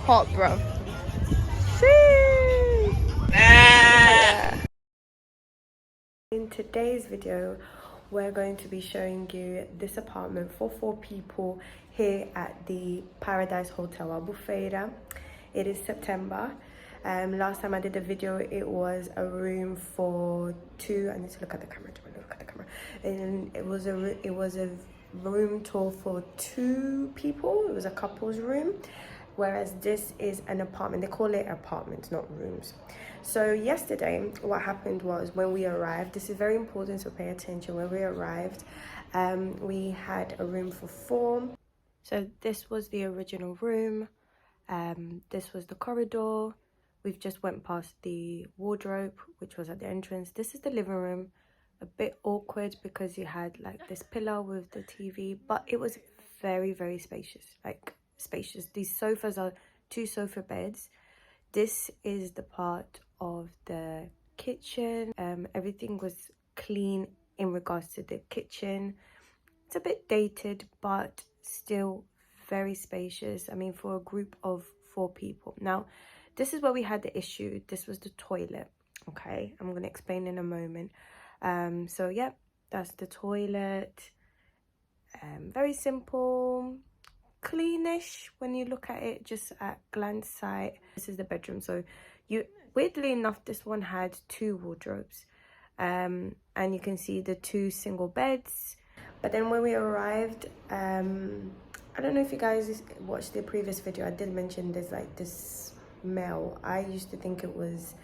hot, bro. See? Yeah. In today's video, we're going to be showing you this apartment for 4 people here at the Paradise Hotel Albufeira. It is September. Last time I did a video, it was a room for 2. I need to look at the camera. And it was a room tour for 2 people. It was a couple's room. Whereas this is an apartment. They call it apartments, not rooms. So yesterday, what happened was when we arrived, this is very important, so pay attention. When we arrived, we had a room for 4. So this was the original room. This was the corridor. We've just went past the wardrobe, which was at the entrance. This is the living room. A bit awkward because you had like this pillar with the TV, but it was very, very spacious. Spacious. These sofas are 2 sofa beds. This is the part of the kitchen. Everything was clean in regards to the kitchen. It's a bit dated, but still very spacious. I mean, for a group of 4 people. Now, this is where we had the issue. This was the toilet. Okay, I'm gonna explain in a moment. So yeah, that's the toilet. Very simple, cleanish when you look at it just at glance sight. This is the bedroom. So weirdly enough, this one had 2 wardrobes, and you can see the 2 single beds. But then when we arrived, I don't know if you guys watched the previous video, I did mention there's like this smell. I used to think it was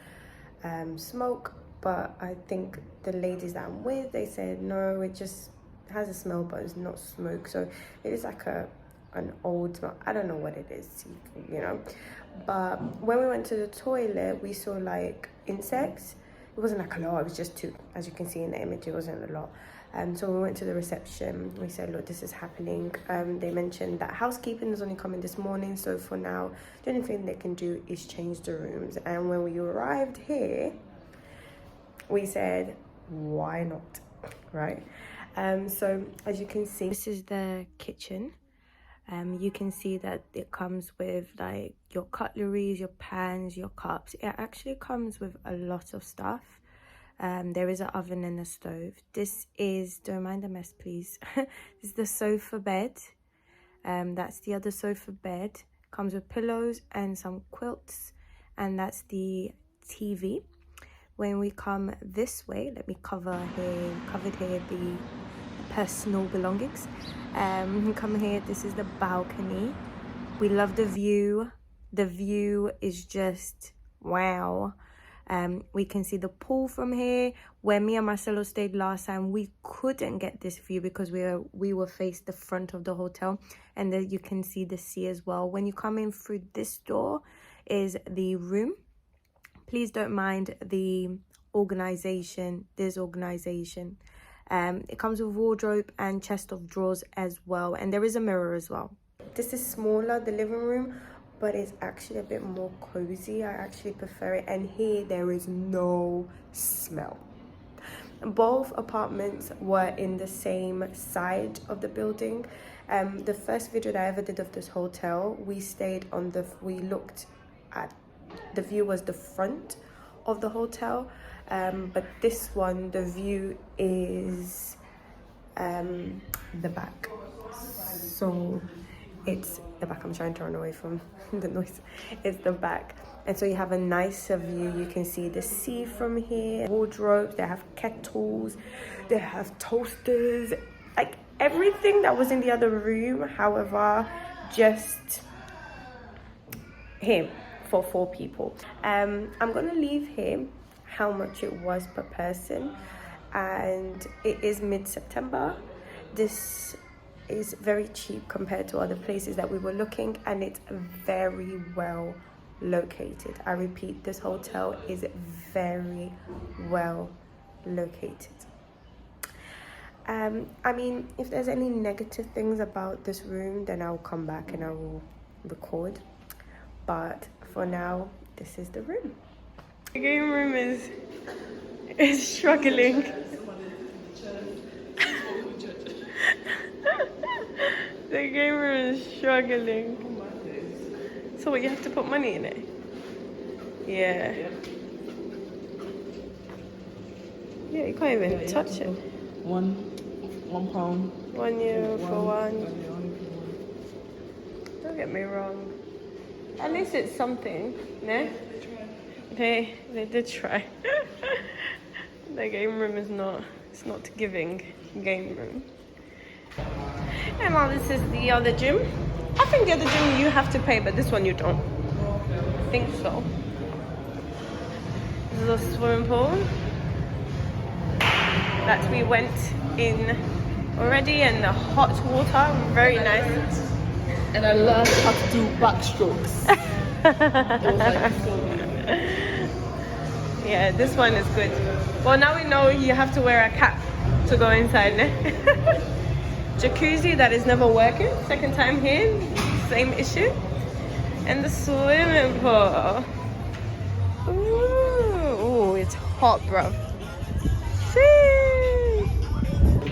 smoke, but I think the ladies that I'm with, they said no, it just has a smell, but it's not smoke. So it is like an old smell. I don't know what it is, you know. But when we went to the toilet, we saw like insects. It wasn't like a lot, it was just 2. As you can see in the image, it wasn't a lot. So we went to the reception. We said, look, this is happening. They mentioned that housekeeping is only coming this morning, so for now the only thing they can do is change the rooms. And when we arrived here, we said, why not, right? So as you can see, this is the kitchen. You can see that it comes with like your cutleries, your pans, your cups. It actually comes with a lot of stuff. There is an oven and a stove. This is, don't mind the mess please. This is the sofa bed. That's the other sofa bed. Comes with pillows and some quilts, and that's the TV. When we come this way, let me covered here the personal belongings. Come here, this is the balcony. We love the view. The view is just wow. We can see the pool from here. Where me and Marcelo stayed last time, we couldn't get this view because we were faced the front of the hotel, and then you can see the sea as well. When you come in through this door is the room. Please don't mind the organization, disorganization. It comes with wardrobe and chest of drawers as well, and there is a mirror as well. This is smaller, the living room, but it's actually a bit more cozy. I actually prefer it. And here there is no smell. Both apartments were in the same side of the building. The first video that I ever did of this hotel, we looked at, the view was the front of the hotel, but this one, the view is the back. So it's the back. I'm trying to run away from the noise. It's the back, and so you have a nicer view. You can see the sea from here. Wardrobes, they have kettles, they have toasters, like everything that was in the other room. However, just here for 4 people. I'm gonna leave here how much it was per person, and it is mid-September. This is very cheap compared to other places that we were looking, and it's very well located. I repeat, this hotel is very well located. I mean, if there's any negative things about this room, then I'll come back and I will record, but for now, this is the room. The game room is struggling. The game room is struggling. So what, you have to put money in it? Yeah. Yeah, you can't even touch it. £1. €1 for one. Don't get me wrong. At least it's something, no? They did try. The game room is not, it's not giving game room. And now this is the other gym. I think the other gym you have to pay, but this one you don't. I think so. This is a swimming pool that we went in already, and the hot water, very nice. And I learned how to do backstrokes. It was like so good. Yeah, this one is good. Well, now we know you have to wear a cap to go inside. Jacuzzi that is never working. Second time here, same issue. And the swimming pool. Ooh, it's hot, bro. See?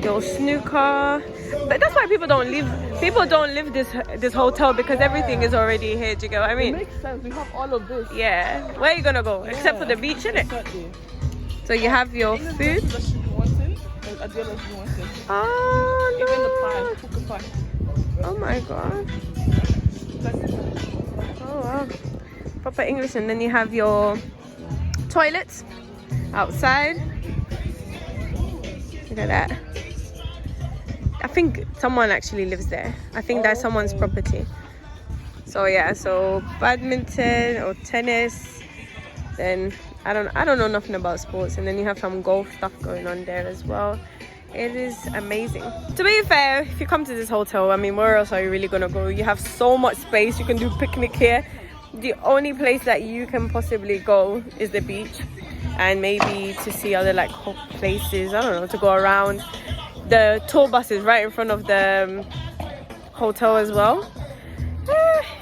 Yo, snooker. But that's why people don't leave. People don't leave this hotel because everything is already here. Do you get what I mean? It makes sense. We have all of this. Yeah. Where are you gonna go? Except for the beach, innit? Exactly. So you have your food. That should be wanting, and at the end of you wanting. Oh no. Even the pie, cooking pie. Oh my god. Oh wow. Proper English. And then you have your toilets outside. Look at that. I think someone actually lives there. I think that's someone's property. So yeah, so badminton or tennis. Then I don't know nothing about sports. And then you have some golf stuff going on there as well. It is amazing. To be fair, if you come to this hotel, I mean, where else are you really gonna go? You have so much space. You can do picnic here. The only place that you can possibly go is the beach, and maybe to see other like places. I don't know, to go around. The tour bus is right in front of the hotel as well.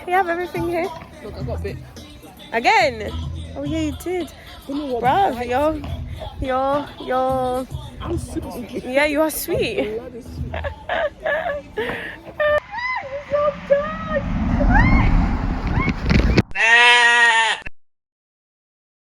You have everything here. Look, I got bit. Again? Oh yeah, you did. Bruv, you're I'm super sweet. yeah, you are sweet.